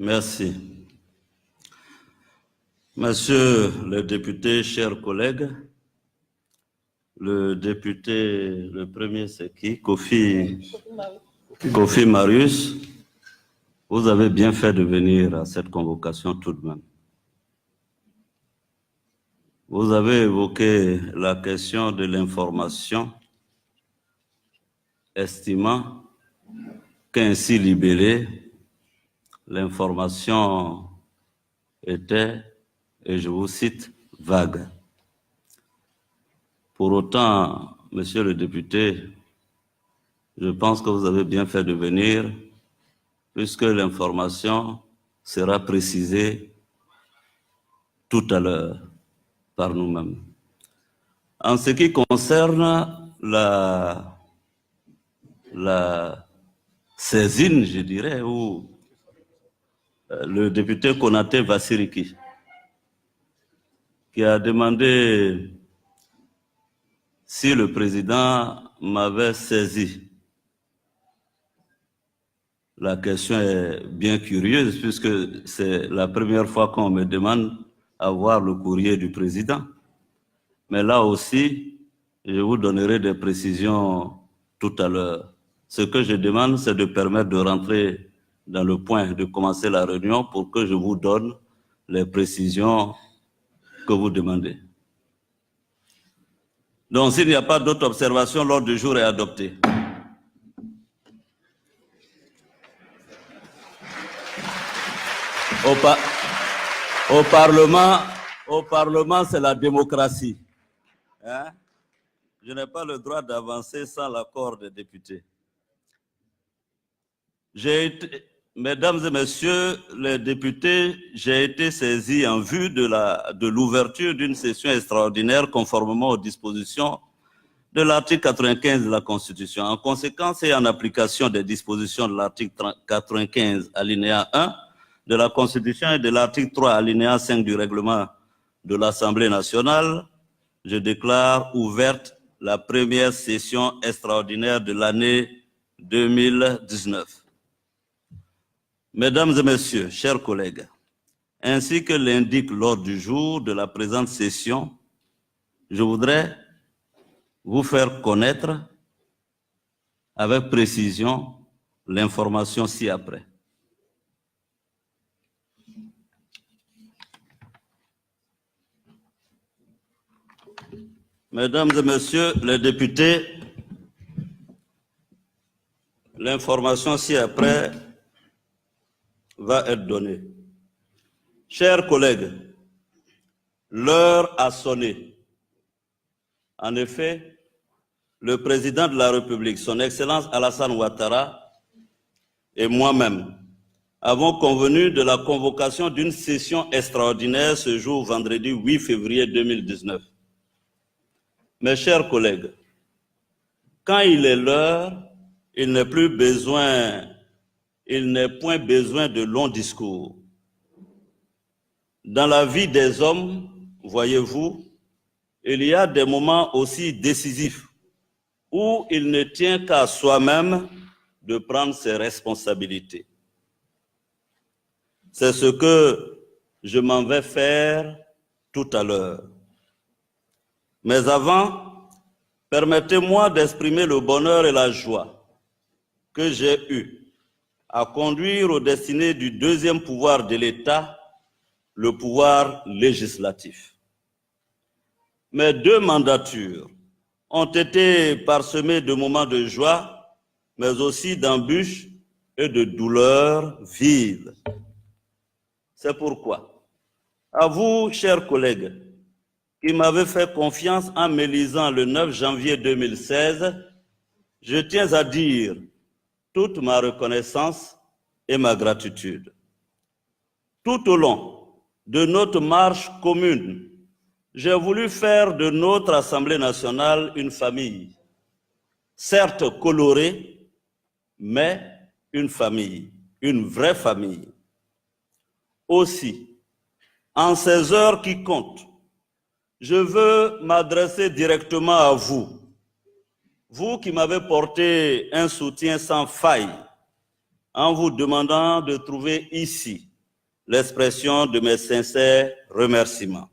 Merci. Monsieur le député, chers collègues, le député, le premier c'est qui? Kofi Marius, vous avez bien fait de venir à cette convocation tout de même. Vous avez évoqué la question de l'information, estimant qu'ainsi libellée, l'information était, et je vous cite, vague. Pour autant, monsieur le député, je pense que vous avez bien fait de venir, puisque l'information sera précisée tout à l'heure par nous-mêmes. En ce qui concerne la saisine, je dirais, ou le député Konaté Vassiriki, qui a demandé si le président m'avait saisi. La question est bien curieuse puisque c'est la première fois qu'on me demande à voir le courrier du président. Mais là aussi, je vous donnerai des précisions tout à l'heure. Ce que je demande, c'est de permettre de rentrer dans le point, de commencer la réunion pour que je vous donne les précisions que vous demandez. Donc, s'il n'y a pas d'autres observations, l'ordre du jour est adopté. Au Parlement, c'est la démocratie. Hein? Je n'ai pas le droit d'avancer sans l'accord des députés. Mesdames et messieurs les députés, j'ai été saisi en vue de l'ouverture d'une session extraordinaire conformément aux dispositions de l'article 95 de la Constitution. En conséquence et en application des dispositions de l'article 95 alinéa 1 de la Constitution et de l'article 3 alinéa 5 du règlement de l'Assemblée nationale, je déclare ouverte la première session extraordinaire de l'année 2019. Mesdames et messieurs, chers collègues, ainsi que l'indique l'ordre du jour de la présente session, je voudrais vous faire connaître avec précision l'information ci-après. Mesdames et messieurs les députés, l'information ci-après va être donnée. Chers collègues, l'heure a sonné. En effet, le président de la République, son Excellence Alassane Ouattara, et moi-même avons convenu de la convocation d'une session extraordinaire ce jour, vendredi 8 février 2019. Mes chers collègues, quand il est l'heure, il n'est point besoin de longs discours. Dans la vie des hommes, voyez-vous, il y a des moments aussi décisifs où il ne tient qu'à soi-même de prendre ses responsabilités. C'est ce que je m'en vais faire tout à l'heure. Mais avant, permettez-moi d'exprimer le bonheur et la joie que j'ai eus à conduire aux destinées du deuxième pouvoir de l'État, le pouvoir législatif. Mes deux mandatures ont été parsemées de moments de joie, mais aussi d'embûches et de douleurs vives. C'est pourquoi, à vous, chers collègues, qui m'avez fait confiance en m'élisant le 9 janvier 2016, je tiens à dire toute ma reconnaissance et ma gratitude. Tout au long de notre marche commune, j'ai voulu faire de notre Assemblée nationale une famille, certes colorée, mais une famille, une vraie famille. Aussi, en ces heures qui comptent, je veux m'adresser directement à vous, vous qui m'avez porté un soutien sans faille, en vous demandant de trouver ici l'expression de mes sincères remerciements.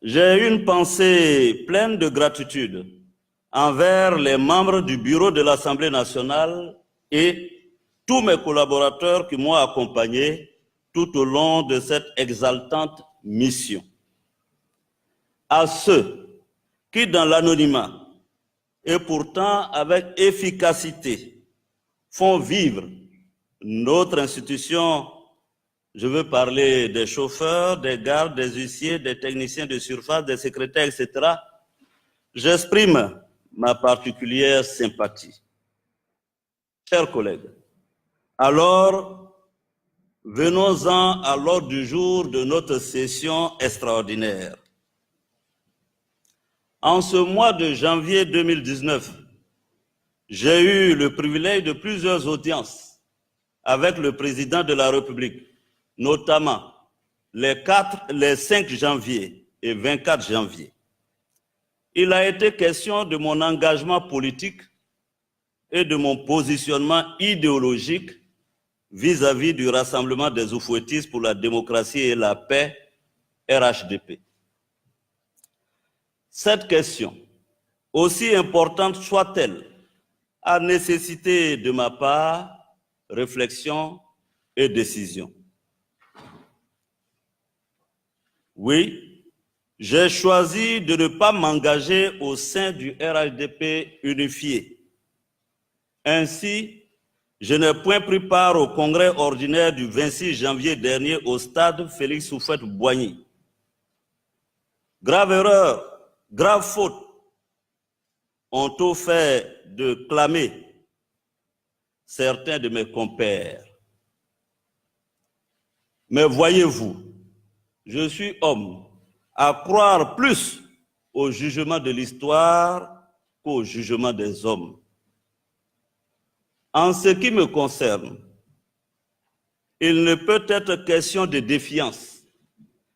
J'ai une pensée pleine de gratitude envers les membres du bureau de l'Assemblée nationale et tous mes collaborateurs qui m'ont accompagné tout au long de cette exaltante mission. À ceux qui, dans l'anonymat et pourtant avec efficacité, font vivre notre institution. Je veux parler des chauffeurs, des gardes, des huissiers, des techniciens de surface, des secrétaires, etc. J'exprime ma particulière sympathie. Chers collègues, alors, venons-en à l'ordre du jour de notre session extraordinaire. En ce mois de janvier 2019, j'ai eu le privilège de plusieurs audiences avec le président de la République, notamment les 5 janvier et 24 janvier. Il a été question de mon engagement politique et de mon positionnement idéologique vis-à-vis du Rassemblement des Oufouettistes pour la démocratie et la paix, RHDP. Cette question, aussi importante soit-elle, a nécessité de ma part réflexion et décision. Oui, j'ai choisi de ne pas m'engager au sein du RHDP unifié. Ainsi, je n'ai point pris part au congrès ordinaire du 26 janvier dernier au stade Félix Houphouët-Boigny. Grave erreur, grave faute ont au fait de clamer certains de mes compères. Mais voyez-vous, je suis homme à croire plus au jugement de l'histoire qu'au jugement des hommes. En ce qui me concerne, il ne peut être question de défiance,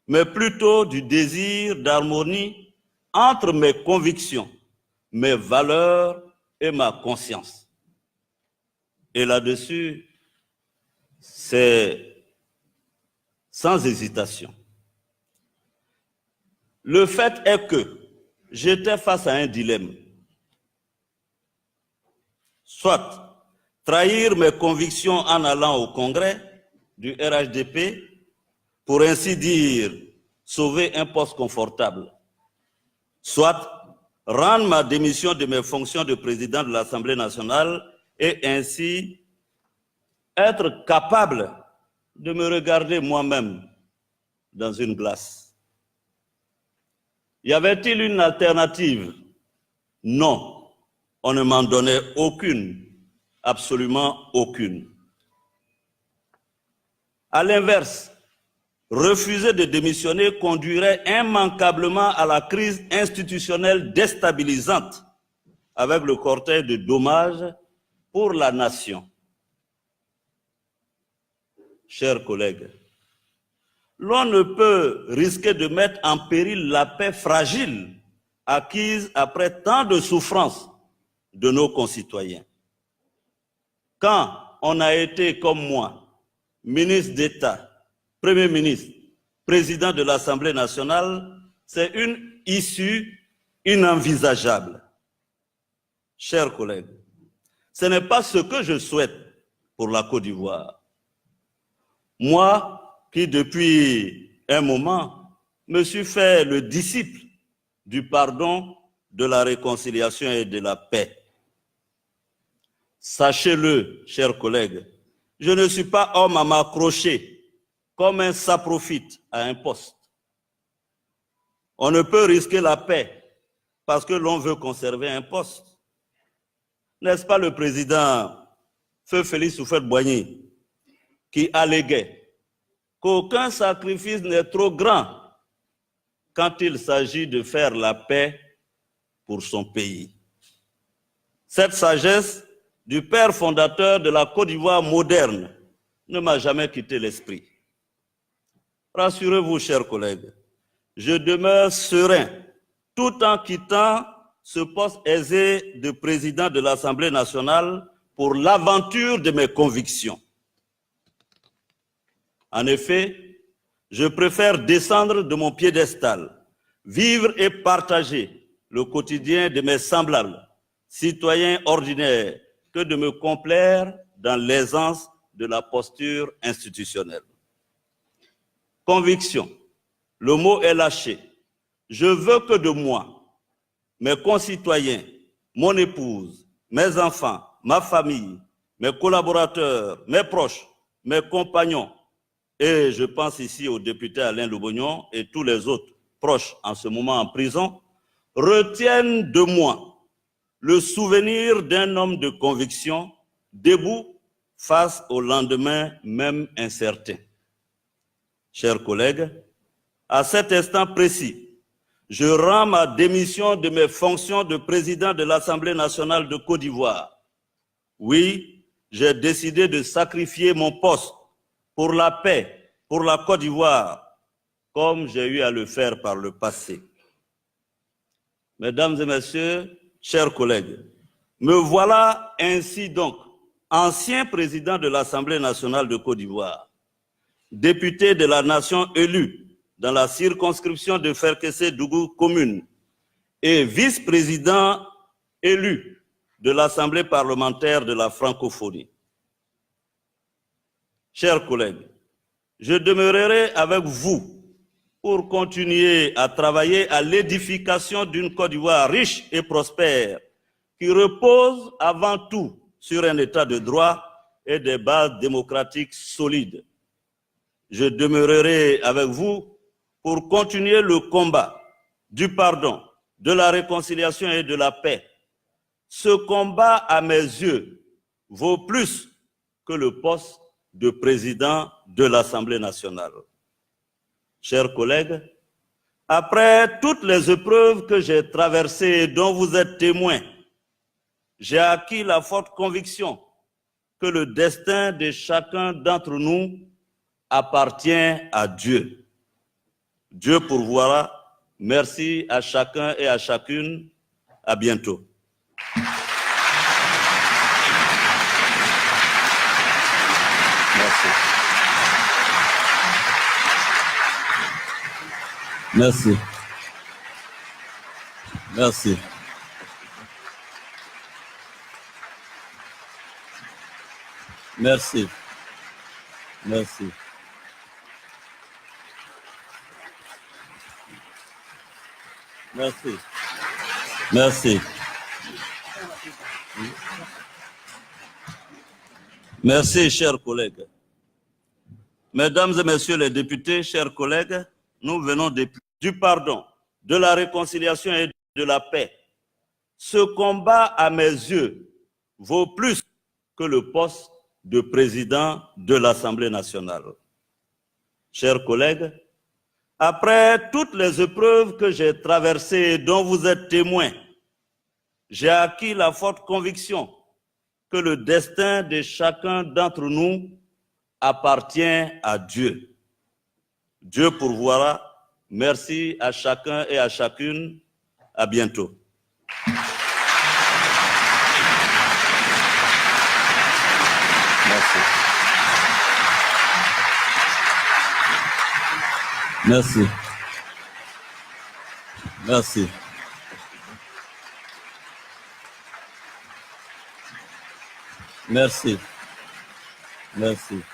mais plutôt du désir d'harmonie entre mes convictions, mes valeurs et ma conscience. Et là-dessus, c'est sans hésitation. Le fait est que j'étais face à un dilemme. Soit trahir mes convictions en allant au congrès du RHDP, pour ainsi dire, sauver un poste confortable, soit rendre ma démission de mes fonctions de président de l'Assemblée nationale et ainsi être capable de me regarder moi-même dans une glace. Y avait-il une alternative? Non, on ne m'en donnait aucune, absolument aucune. À l'inverse, refuser de démissionner conduirait immanquablement à la crise institutionnelle déstabilisante avec le cortège de dommages pour la nation. Chers collègues, l'on ne peut risquer de mettre en péril la paix fragile acquise après tant de souffrances de nos concitoyens. Quand on a été, comme moi, ministre d'État, Premier ministre, président de l'Assemblée nationale, c'est une issue inenvisageable. Chers collègues, ce n'est pas ce que je souhaite pour la Côte d'Ivoire. Moi, qui depuis un moment me suis fait le disciple du pardon, de la réconciliation et de la paix. Sachez-le, chers collègues, je ne suis pas homme à m'accrocher comme un saprofite à un poste. On ne peut risquer la paix parce que l'on veut conserver un poste. N'est-ce pas le président Feu Félix Houphouët-Boigny qui alléguait qu'aucun sacrifice n'est trop grand quand il s'agit de faire la paix pour son pays. Cette sagesse du père fondateur de la Côte d'Ivoire moderne ne m'a jamais quitté l'esprit. Rassurez-vous, chers collègues, je demeure serein tout en quittant ce poste aisé de président de l'Assemblée nationale pour l'aventure de mes convictions. En effet, je préfère descendre de mon piédestal, vivre et partager le quotidien de mes semblables, citoyens ordinaires, que de me complaire dans l'aisance de la posture institutionnelle. Conviction, le mot est lâché. Je veux que de moi, mes concitoyens, mon épouse, mes enfants, ma famille, mes collaborateurs, mes proches, mes compagnons, et je pense ici au député Alain Lobognon et tous les autres proches en ce moment en prison, retiennent de moi le souvenir d'un homme de conviction debout face au lendemain même incertain. Chers collègues, à cet instant précis, je rends ma démission de mes fonctions de président de l'Assemblée nationale de Côte d'Ivoire. Oui, j'ai décidé de sacrifier mon poste pour la paix, pour la Côte d'Ivoire, comme j'ai eu à le faire par le passé. Mesdames et messieurs, chers collègues, me voilà ainsi donc, ancien président de l'Assemblée nationale de Côte d'Ivoire, député de la nation élu dans la circonscription de Ferkessé-Dougou commune et vice-président élu de l'Assemblée parlementaire de la francophonie. Chers collègues, je demeurerai avec vous pour continuer à travailler à l'édification d'une Côte d'Ivoire riche et prospère qui repose avant tout sur un état de droit et des bases démocratiques solides. Je demeurerai avec vous pour continuer le combat du pardon, de la réconciliation et de la paix. Ce combat, à mes yeux, vaut plus que le poste de président de l'Assemblée nationale. Chers collègues, après toutes les épreuves que j'ai traversées et dont vous êtes témoins, j'ai acquis la forte conviction que le destin de chacun d'entre nous appartient à Dieu. Dieu pourvoira. Merci à chacun et à chacune. À bientôt. Merci. Merci. Merci. Merci. Merci. Merci. Merci, chers collègues. Mesdames et messieurs les députés, chers collègues, nous venons du pardon, de la réconciliation et de la paix. Ce combat, à mes yeux, vaut plus que le poste de président de l'Assemblée nationale. Chers collègues, après toutes les épreuves que j'ai traversées et dont vous êtes témoins, j'ai acquis la forte conviction que le destin de chacun d'entre nous appartient à Dieu. Dieu pourvoira. Merci à chacun et à chacune. À bientôt. Merci. Merci. Merci. Merci. Merci.